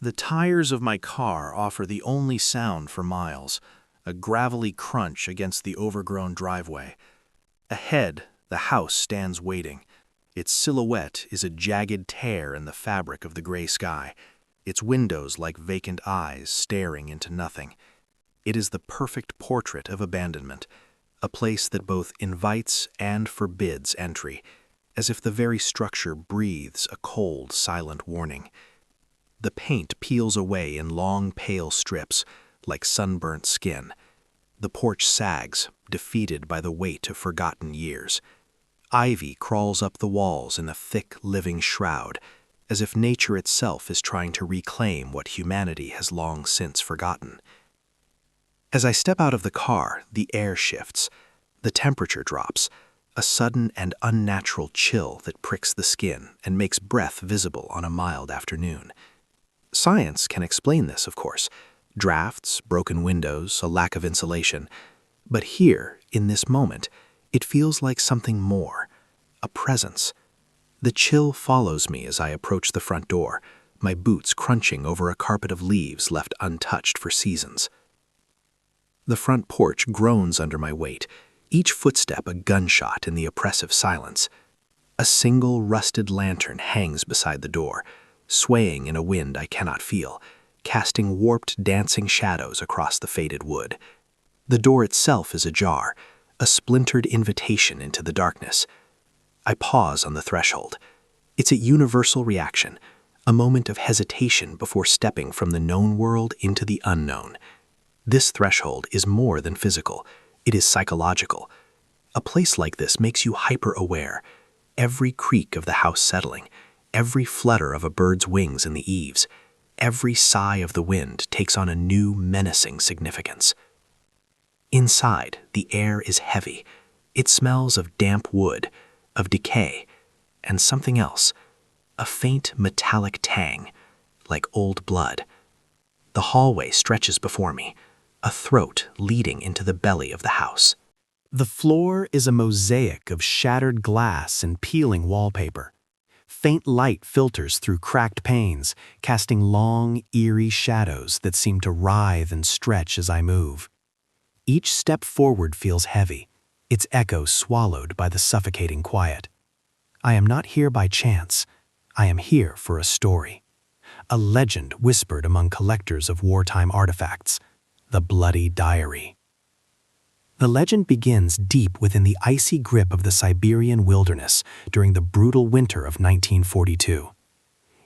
The tires of my car offer the only sound for miles, a gravelly crunch against the overgrown driveway. Ahead, the house stands waiting. Its silhouette is a jagged tear in the fabric of the gray sky, its windows like vacant eyes staring into nothing. It is the perfect portrait of abandonment, a place that both invites and forbids entry, as if the very structure breathes a cold, silent warning. The paint peels away in long, pale strips, like sunburnt skin. The porch sags, defeated by the weight of forgotten years. Ivy crawls up the walls in a thick, living shroud, as if nature itself is trying to reclaim what humanity has long since forgotten. As I step out of the car, the air shifts. The temperature drops, a sudden and unnatural chill that pricks the skin and makes breath visible on a mild afternoon. Science can explain this, of course. Drafts, broken windows, a lack of insulation. But here, in this moment, it feels like something more, a presence. The chill follows me as I approach the front door, my boots crunching over a carpet of leaves left untouched for seasons. The front porch groans under my weight, each footstep a gunshot in the oppressive silence. A single rusted lantern hangs beside the door, swaying in a wind I cannot feel, casting warped, dancing shadows across the faded wood. The door itself is ajar, a splintered invitation into the darkness. I pause on the threshold. It's a universal reaction, a moment of hesitation before stepping from the known world into the unknown. This threshold is more than physical. It is psychological. A place like this makes you hyper-aware. Every creak of the house settling, every flutter of a bird's wings in the eaves, every sigh of the wind takes on a new, menacing significance. Inside, the air is heavy. It smells of damp wood, of decay, and something else, a faint metallic tang, like old blood. The hallway stretches before me, a throat leading into the belly of the house. The floor is a mosaic of shattered glass and peeling wallpaper. Faint light filters through cracked panes, casting long, eerie shadows that seem to writhe and stretch as I move. Each step forward feels heavy, its echo swallowed by the suffocating quiet. I am not here by chance. I am here for a story. A legend whispered among collectors of wartime artifacts, the Bloody Diary. The legend begins deep within the icy grip of the Siberian wilderness during the brutal winter of 1942.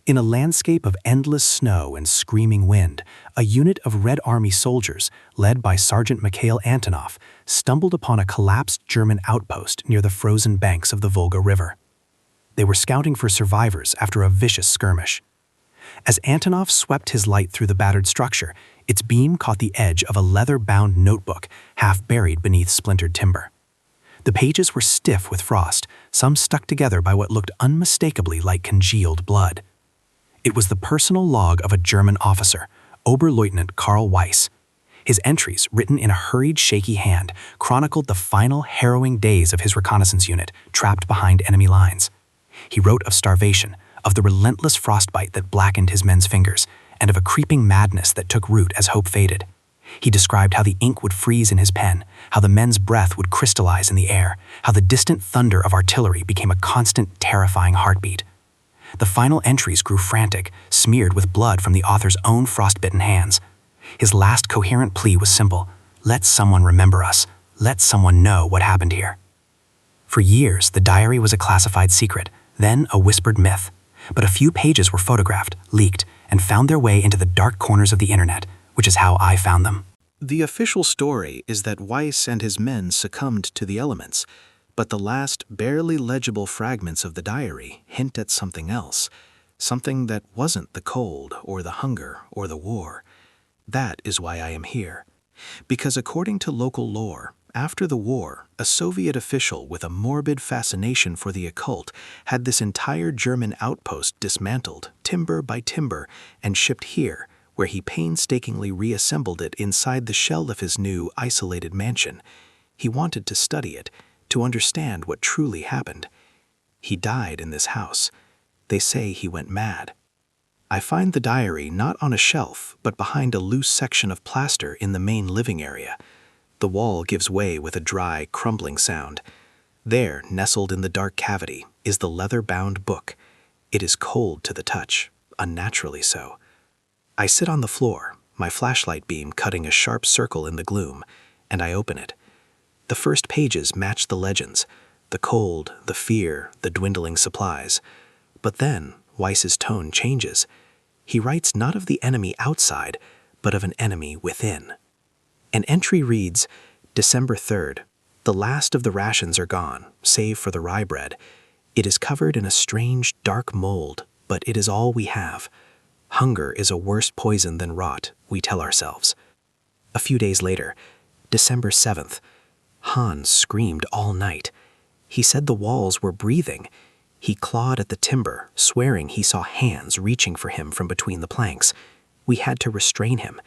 In a landscape of endless snow and screaming wind, a unit of Red Army soldiers, led by Sergeant Mikhail Antonov, stumbled upon a collapsed German outpost near the frozen banks of the Volga River. They were scouting for survivors after a vicious skirmish. As Antonov swept his light through the battered structure, its beam caught the edge of a leather-bound notebook half buried beneath splintered timber. The pages were stiff with frost, some stuck together by what looked unmistakably like congealed blood. It was the personal log of a German officer, Oberleutnant Karl Weiss. His entries, written in a hurried, shaky hand, chronicled the final, harrowing days of his reconnaissance unit, trapped behind enemy lines. He wrote of starvation, of the relentless frostbite that blackened his men's fingers, and of a creeping madness that took root as hope faded. He described how the ink would freeze in his pen, how the men's breath would crystallize in the air, how the distant thunder of artillery became a constant, terrifying heartbeat. The final entries grew frantic, smeared with blood from the author's own frostbitten hands. His last coherent plea was simple: let someone remember us, let someone know what happened here. For years, the diary was a classified secret, then a whispered myth. But a few pages were photographed, leaked, and found their way into the dark corners of the internet, which is how I found them. The official story is that Weiss and his men succumbed to the elements, but the last barely legible fragments of the diary hint at something else, something that wasn't the cold or the hunger or the war. That is why I am here. Because according to local lore, after the war, a Soviet official with a morbid fascination for the occult had this entire German outpost dismantled, timber by timber, and shipped here, where he painstakingly reassembled it inside the shell of his new, isolated mansion. He wanted to study it, to understand what truly happened. He died in this house. They say he went mad. I find the diary not on a shelf, but behind a loose section of plaster in the main living area. The wall gives way with a dry, crumbling sound. There, nestled in the dark cavity, is the leather-bound book. It is cold to the touch, unnaturally so. I sit on the floor, my flashlight beam cutting a sharp circle in the gloom, and I open it. The first pages match the legends, the cold, the fear, the dwindling supplies. But then, Weiss's tone changes. He writes not of the enemy outside, but of an enemy within. An entry reads, December 3rd. The last of the rations are gone, save for the rye bread. It is covered in a strange, dark mold, but it is all we have. Hunger is a worse poison than rot, we tell ourselves. A few days later, December 7th. Hans screamed all night. He said the walls were breathing. He clawed at the timber, swearing he saw hands reaching for him from between the planks. We had to restrain him.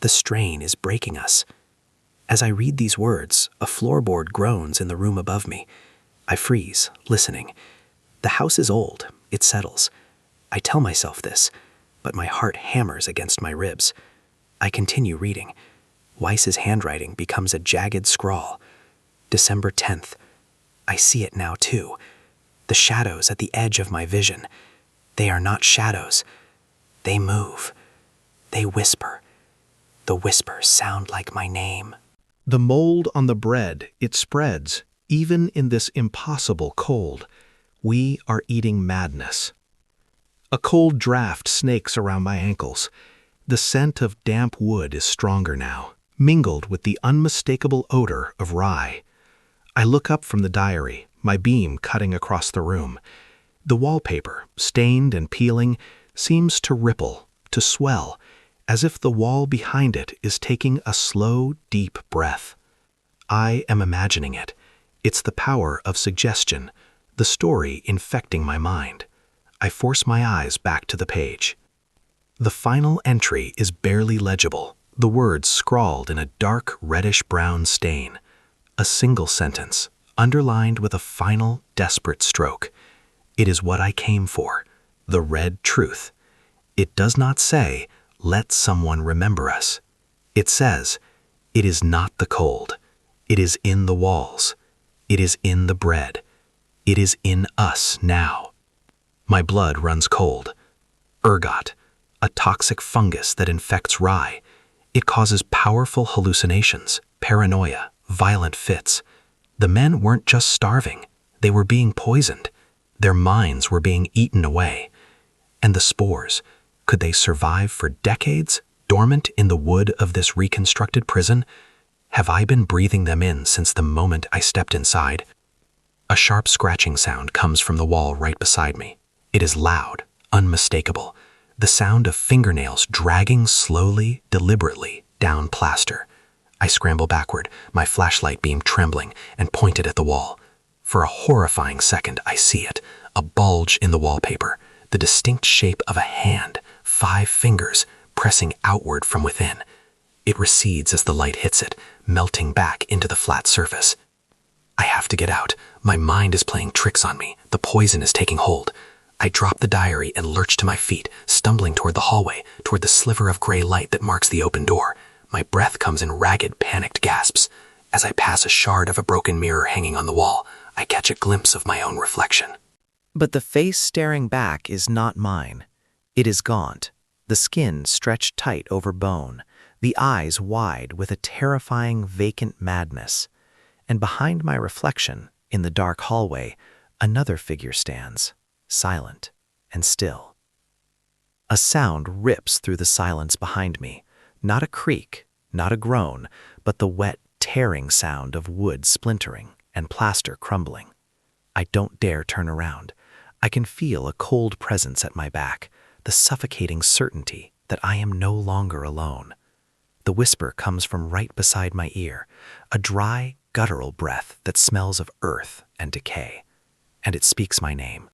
The strain is breaking us. As I read these words, a floorboard groans in the room above me. I freeze, listening. The house is old, it settles. I tell myself this, but my heart hammers against my ribs. I continue reading. Weiss's handwriting becomes a jagged scrawl. December 10th. I see it now too. The shadows at the edge of my vision. They are not shadows. They move. They whisper. The whispers sound like my name. The mold on the bread, it spreads, even in this impossible cold. We are eating madness. A cold draft snakes around my ankles. The scent of damp wood is stronger now, mingled with the unmistakable odor of rye. I look up from the diary, my beam cutting across the room. The wallpaper, stained and peeling, seems to ripple, to swell, as if the wall behind it is taking a slow, deep breath. I am imagining it. It's the power of suggestion, the story infecting my mind. I force my eyes back to the page. The final entry is barely legible, the words scrawled in a dark reddish-brown stain. A single sentence, underlined with a final, desperate stroke. It is what I came for, the red truth. It does not say, let someone remember us. It says, it is not the cold. It is in the walls. It is in the bread. It is in us now. My blood runs cold. Ergot, a toxic fungus that infects rye. It causes powerful hallucinations, paranoia, violent fits. The men weren't just starving. They were being poisoned. Their minds were being eaten away. And the spores, could they survive for decades, dormant in the wood of this reconstructed prison? Have I been breathing them in since the moment I stepped inside? A sharp scratching sound comes from the wall right beside me. It is loud, unmistakable, the sound of fingernails dragging slowly, deliberately down plaster. I scramble backward, my flashlight beam trembling, and point it at the wall. For a horrifying second, I see it, a bulge in the wallpaper, the distinct shape of a hand, 5 fingers, pressing outward from within. It recedes as the light hits it, melting back into the flat surface. I have to get out. My mind is playing tricks on me. The poison is taking hold. I drop the diary and lurch to my feet, stumbling toward the hallway, toward the sliver of gray light that marks the open door. My breath comes in ragged, panicked gasps. As I pass a shard of a broken mirror hanging on the wall, I catch a glimpse of my own reflection. But the face staring back is not mine. It is gaunt, the skin stretched tight over bone, the eyes wide with a terrifying, vacant madness. And behind my reflection, in the dark hallway, another figure stands, silent and still. A sound rips through the silence behind me, not a creak, not a groan, but the wet, tearing sound of wood splintering and plaster crumbling. I don't dare turn around. I can feel a cold presence at my back, the suffocating certainty that I am no longer alone. The whisper comes from right beside my ear, a dry, guttural breath that smells of earth and decay, and it speaks my name.